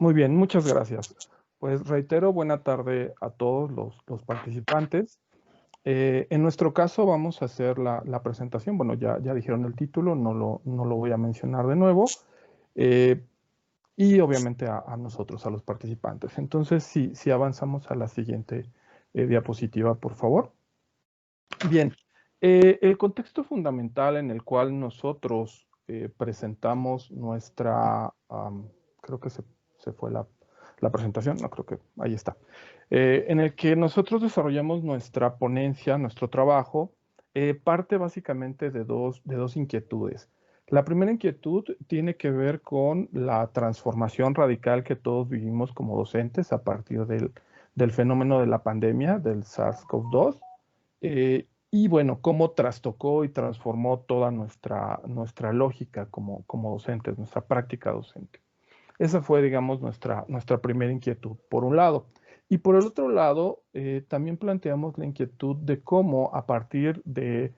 Muy bien, muchas gracias. Pues reitero, buena tarde a todos los participantes. En nuestro caso vamos a hacer la presentación. Bueno, ya dijeron el título, no lo voy a mencionar de nuevo. Y obviamente a nosotros, a los participantes. Entonces, si avanzamos a la siguiente diapositiva, por favor. Bien, el contexto fundamental en el cual nosotros presentamos nuestra, creo que se fue la presentación, no creo que, ahí está, en el que nosotros desarrollamos nuestra ponencia, nuestro trabajo, parte básicamente de dos inquietudes. La primera inquietud tiene que ver con la transformación radical que todos vivimos como docentes a partir del fenómeno de la pandemia, del SARS-CoV-2. Y bueno, cómo trastocó y transformó toda nuestra lógica como docentes, nuestra práctica docente. Esa fue, digamos, nuestra primera inquietud, por un lado. Y por el otro lado, también planteamos la inquietud de cómo a partir de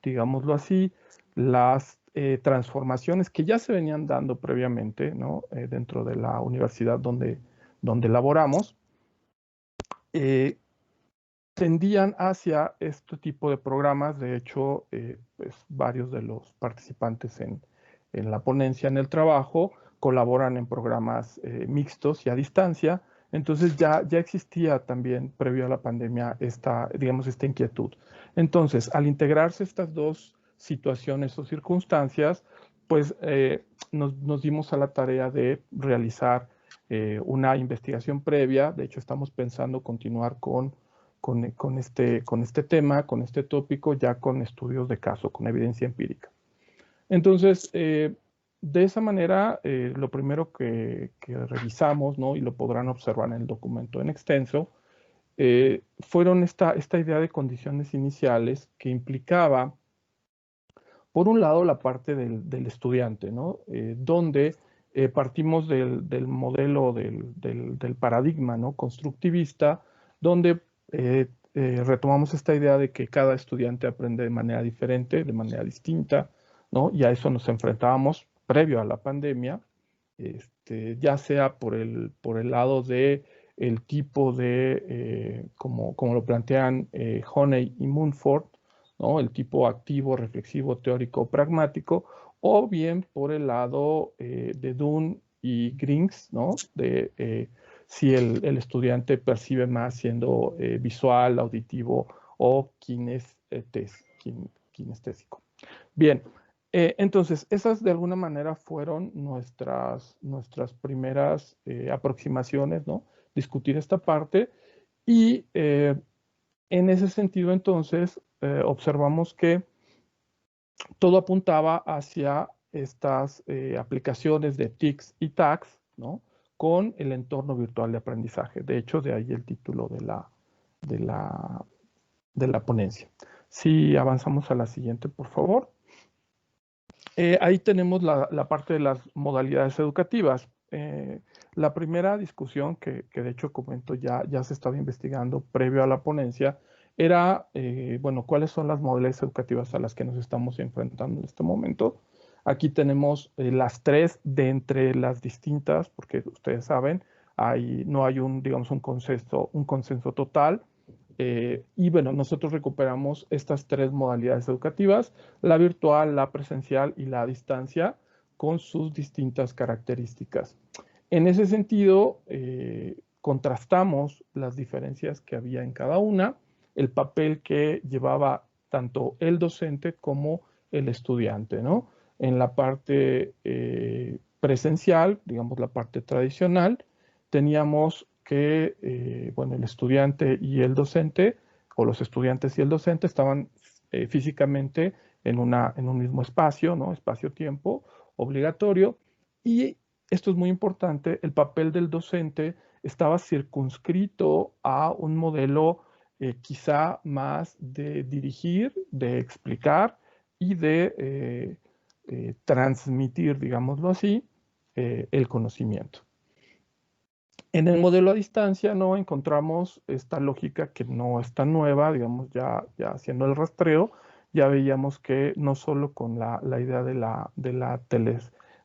digámoslo así, las transformaciones que ya se venían dando previamente, ¿no? Dentro de la universidad donde laboramos, tendían hacia este tipo de programas. De hecho, pues varios de los participantes en la ponencia, en el trabajo, colaboran en programas mixtos y a distancia. Entonces ya existía también, previo a la pandemia, esta inquietud. Entonces, al integrarse estas dos situaciones o circunstancias, pues nos dimos a la tarea de realizar una investigación previa. De hecho, estamos pensando continuar con este tema, con este tópico, ya con estudios de caso, con evidencia empírica. Entonces, de esa manera, lo primero que revisamos, ¿no? Y lo podrán observar en el documento en extenso, fueron esta idea de condiciones iniciales que implicaba, por un lado, la parte del estudiante, ¿no? Donde partimos del modelo, del paradigma, ¿no? Constructivista, donde retomamos esta idea de que cada estudiante aprende de manera diferente, de manera distinta, ¿no? Y a eso nos enfrentábamos previo a la pandemia, ya sea por el lado de el tipo de, como lo plantean Honey y Mumford, ¿no? El tipo activo, reflexivo, teórico, pragmático, o bien por el lado de Dunn y Grings, ¿no? De si el estudiante percibe más siendo visual, auditivo o kinestésico. Bien, entonces esas de alguna manera fueron nuestras primeras aproximaciones, ¿no? Discutir esta parte y en ese sentido entonces observamos que todo apuntaba hacia estas aplicaciones de TICs y TACs, ¿no? Con el entorno virtual de aprendizaje. De hecho, de ahí el título de la ponencia. Si avanzamos a la siguiente, por favor. Ahí tenemos la parte de las modalidades educativas. La primera discusión que de hecho comento ya se estaba investigando previo a la ponencia era, bueno, ¿cuáles son las modalidades educativas a las que nos estamos enfrentando en este momento? Aquí tenemos las tres de entre las distintas, porque ustedes saben, no hay digamos, un consenso total. Y bueno, nosotros recuperamos estas tres modalidades educativas: la virtual, la presencial y la a distancia, con sus distintas características. En ese sentido, contrastamos las diferencias que había en cada una, el papel que llevaba tanto el docente como el estudiante, ¿no? En la parte presencial, digamos la parte tradicional, teníamos que, bueno, el estudiante y el docente, o los estudiantes y el docente, estaban físicamente en un mismo espacio, ¿no? Espacio-tiempo obligatorio. Y esto es muy importante: el papel del docente estaba circunscrito a un modelo quizá más de dirigir, de explicar y de transmitir, digámoslo así, el conocimiento. En el modelo a distancia no encontramos esta lógica, que no es tan nueva, digamos, ya haciendo el rastreo, ya veíamos que no solo con la idea de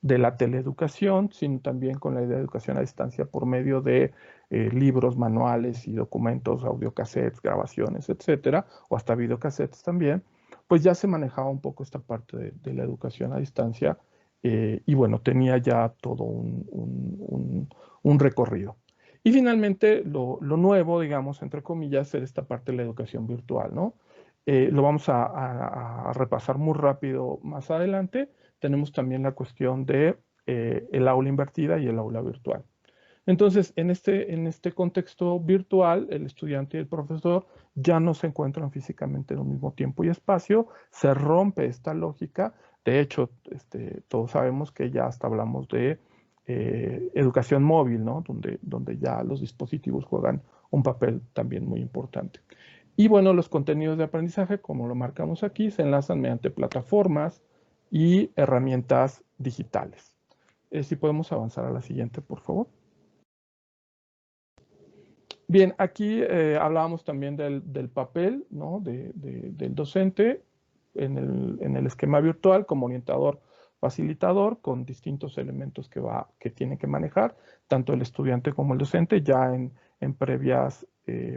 de la teleeducación, sino también con la idea de educación a distancia por medio de libros, manuales y documentos, audiocassettes, grabaciones, etcétera, o hasta videocassettes también, pues ya se manejaba un poco esta parte de la educación a distancia y bueno, tenía ya todo un recorrido. Y finalmente, lo nuevo, digamos, entre comillas, era esta parte de la educación virtual, ¿no? Lo vamos a repasar muy rápido más adelante. Tenemos también la cuestión de el aula invertida y el aula virtual. Entonces, en este contexto virtual, el estudiante y el profesor ya no se encuentran físicamente en un mismo tiempo y espacio, se rompe esta lógica. De hecho, todos sabemos que ya hasta hablamos de educación móvil, ¿no? Donde ya los dispositivos juegan un papel también muy importante. Y bueno, los contenidos de aprendizaje, como lo marcamos aquí, se enlazan mediante plataformas y herramientas digitales. Si podemos avanzar a la siguiente, por favor. Bien, aquí hablábamos también del papel, ¿no? Del docente en el esquema virtual como orientador facilitador con distintos elementos que tiene que manejar, tanto el estudiante como el docente. Ya en previas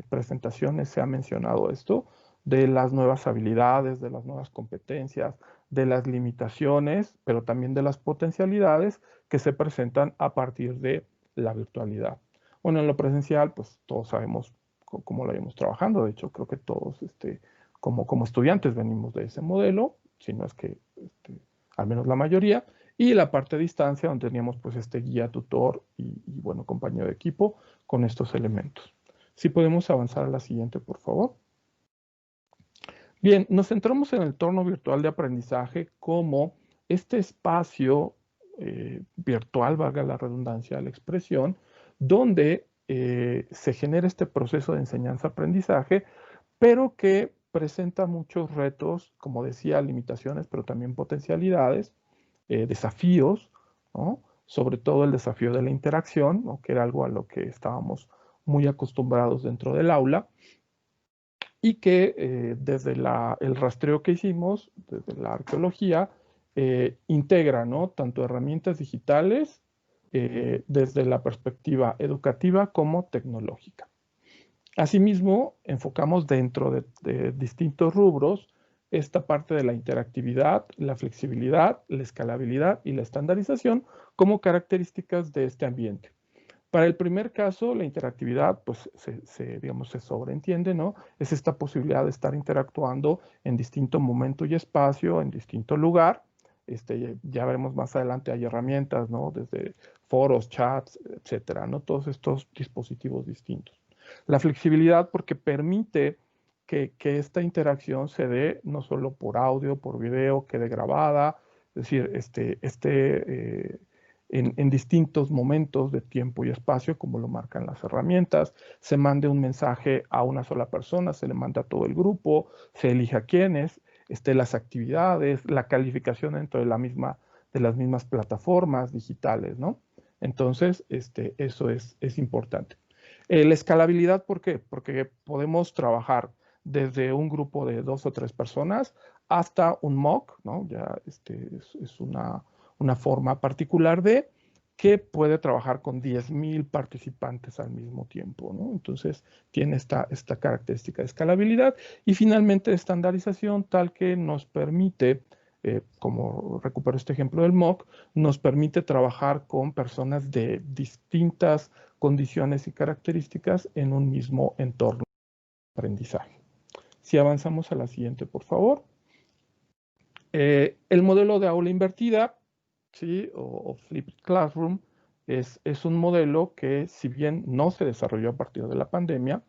presentaciones se ha mencionado esto de las nuevas habilidades, de las nuevas competencias, de las limitaciones, pero también de las potencialidades que se presentan a partir de la virtualidad. Bueno, en lo presencial, pues todos sabemos cómo lo íbamos trabajando. De hecho, creo que todos, como estudiantes, venimos de ese modelo, si no es que al menos la mayoría. Y la parte de distancia, donde teníamos pues este guía, tutor y bueno, compañero de equipo con estos elementos. Si podemos avanzar a la siguiente, por favor. Bien, nos centramos en el entorno virtual de aprendizaje como este espacio virtual, valga la redundancia de la expresión, donde se genera este proceso de enseñanza-aprendizaje, pero que presenta muchos retos, como decía, limitaciones, pero también potencialidades, desafíos, ¿no? Sobre todo el desafío de la interacción, ¿no? Que era algo a lo que estábamos muy acostumbrados dentro del aula, y que desde el rastreo que hicimos, desde la arqueología, integra, ¿no? Tanto herramientas digitales desde la perspectiva educativa como tecnológica. Asimismo, enfocamos dentro de distintos rubros esta parte de la interactividad, la flexibilidad, la escalabilidad y la estandarización como características de este ambiente. Para el primer caso, la interactividad, pues digamos, se sobreentiende, ¿no? Es esta posibilidad de estar interactuando en distinto momento y espacio, en distinto lugar. Ya veremos más adelante, hay herramientas, ¿no? Desde foros, chats, etcétera, ¿no? Todos estos dispositivos distintos. La flexibilidad porque permite que esta interacción se dé no solo por audio, por video, quede grabada, es decir, en distintos momentos de tiempo y espacio, como lo marcan las herramientas, se mande un mensaje a una sola persona, se le manda a todo el grupo, se elige a quiénes, las actividades, la calificación dentro de las mismas plataformas digitales, ¿no? Entonces, eso es importante. La escalabilidad, ¿por qué? Porque podemos trabajar desde un grupo de 2 o 3 personas hasta un MOOC, ¿no? Ya es una forma particular de que puede trabajar con 10,000 participantes al mismo tiempo, ¿no? Entonces, tiene esta característica de escalabilidad y finalmente estandarización tal que nos permite, como recupero este ejemplo del MOOC, nos permite trabajar con personas de distintas condiciones y características en un mismo entorno de aprendizaje. Si avanzamos a la siguiente, por favor. El modelo de aula invertida, ¿sí? o Flipped Classroom, es un modelo que, si bien no se desarrolló a partir de la pandemia,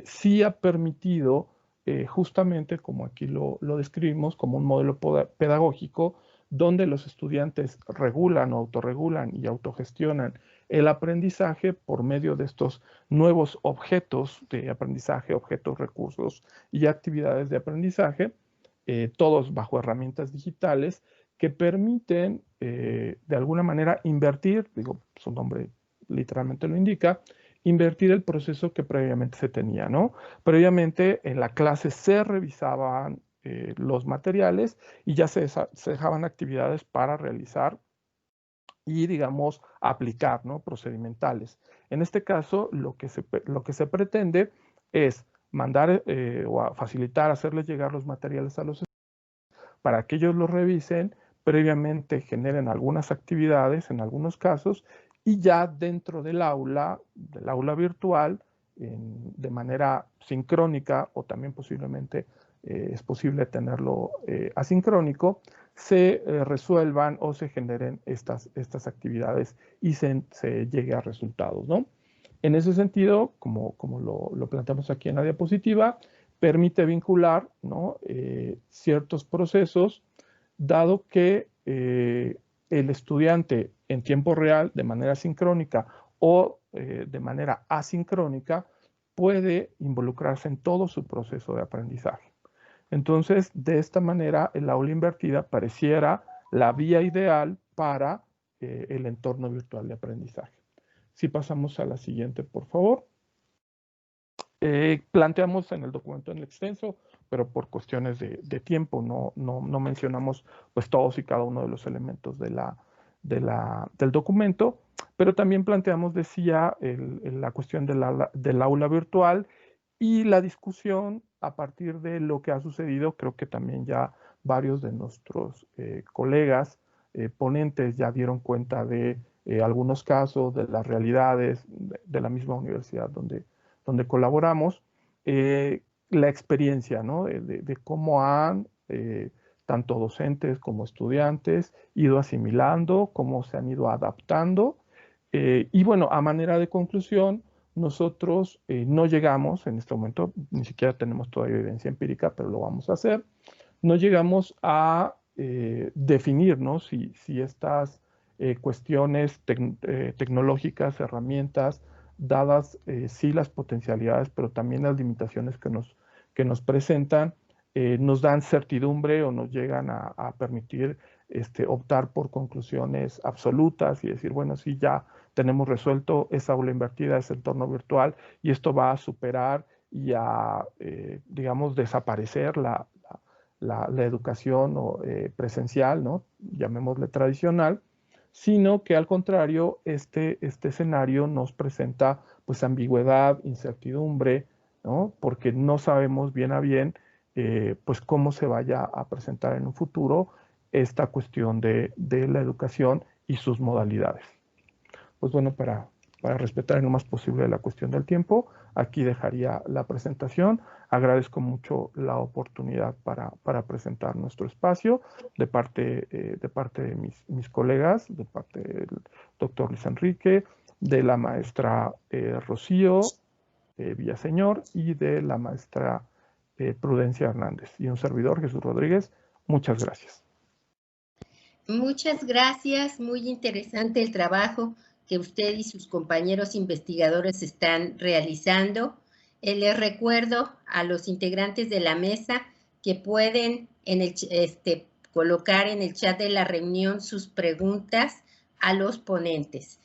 sí ha permitido, justamente como aquí lo describimos, como un modelo pedagógico donde los estudiantes regulan, autorregulan y autogestionan el aprendizaje por medio de estos nuevos objetos de aprendizaje, objetos, recursos y actividades de aprendizaje, todos bajo herramientas digitales que permiten de alguna manera invertir, digo, su nombre literalmente lo indica, invertir el proceso que previamente se tenía, ¿no? Previamente en la clase se revisaban los materiales y ya se dejaban actividades para realizar y, digamos, aplicar, ¿no? Procedimentales. En este caso, lo que se pretende es mandar o facilitar, hacerles llegar los materiales a los estudiantes para que ellos los revisen, previamente generen algunas actividades en algunos casos y ya dentro del aula virtual, de manera sincrónica o también posiblemente es posible tenerlo asincrónico, se resuelvan o se generen estas actividades y se llegue a resultados, ¿no? En ese sentido, como lo planteamos aquí en la diapositiva, permite vincular, ¿no? Ciertos procesos, dado que el estudiante en tiempo real, de manera sincrónica o de manera asincrónica, puede involucrarse en todo su proceso de aprendizaje. Entonces, de esta manera, el aula invertida pareciera la vía ideal para el entorno virtual de aprendizaje. Si pasamos a la siguiente, por favor. Planteamos en el documento en el extenso, pero por cuestiones de tiempo no mencionamos pues todos y cada uno de los elementos del documento, pero también planteamos, decía, la cuestión del aula virtual y la discusión a partir de lo que ha sucedido. Creo que también ya varios de nuestros colegas ponentes ya dieron cuenta de algunos casos, de las realidades de la misma universidad donde colaboramos, la experiencia, ¿no? de cómo han, tanto docentes como estudiantes, ido asimilando, cómo se han ido adaptando. Y bueno, a manera de conclusión, nosotros no llegamos, en este momento ni siquiera tenemos todavía evidencia empírica, pero lo vamos a hacer, no llegamos a definir, ¿no? si estas cuestiones tecnológicas, herramientas, dadas sí las potencialidades, pero también las limitaciones que nos presentan, nos dan certidumbre o nos llegan a permitir optar por conclusiones absolutas y decir, bueno, sí, ya tenemos resuelto esa aula invertida, ese entorno virtual, y esto va a superar y a, digamos, desaparecer la educación presencial, ¿no? Llamémosle tradicional, sino que al contrario, este escenario nos presenta pues ambigüedad, incertidumbre, ¿no? Porque no sabemos bien a bien pues cómo se vaya a presentar en un futuro esta cuestión de la educación y sus modalidades. Pues bueno, para respetar en lo más posible la cuestión del tiempo, aquí dejaría la presentación. Agradezco mucho la oportunidad para presentar nuestro espacio de parte de mis colegas, de parte del doctor Luis Enrique, de la maestra Rocío Villaseñor y de la maestra Prudencia Hernández. Y un servidor, Jesús Rodríguez. Muchas gracias. Muchas gracias. Muy interesante el trabajo que usted y sus compañeros investigadores están realizando. Les recuerdo a los integrantes de la mesa que pueden colocar en el chat de la reunión sus preguntas a los ponentes.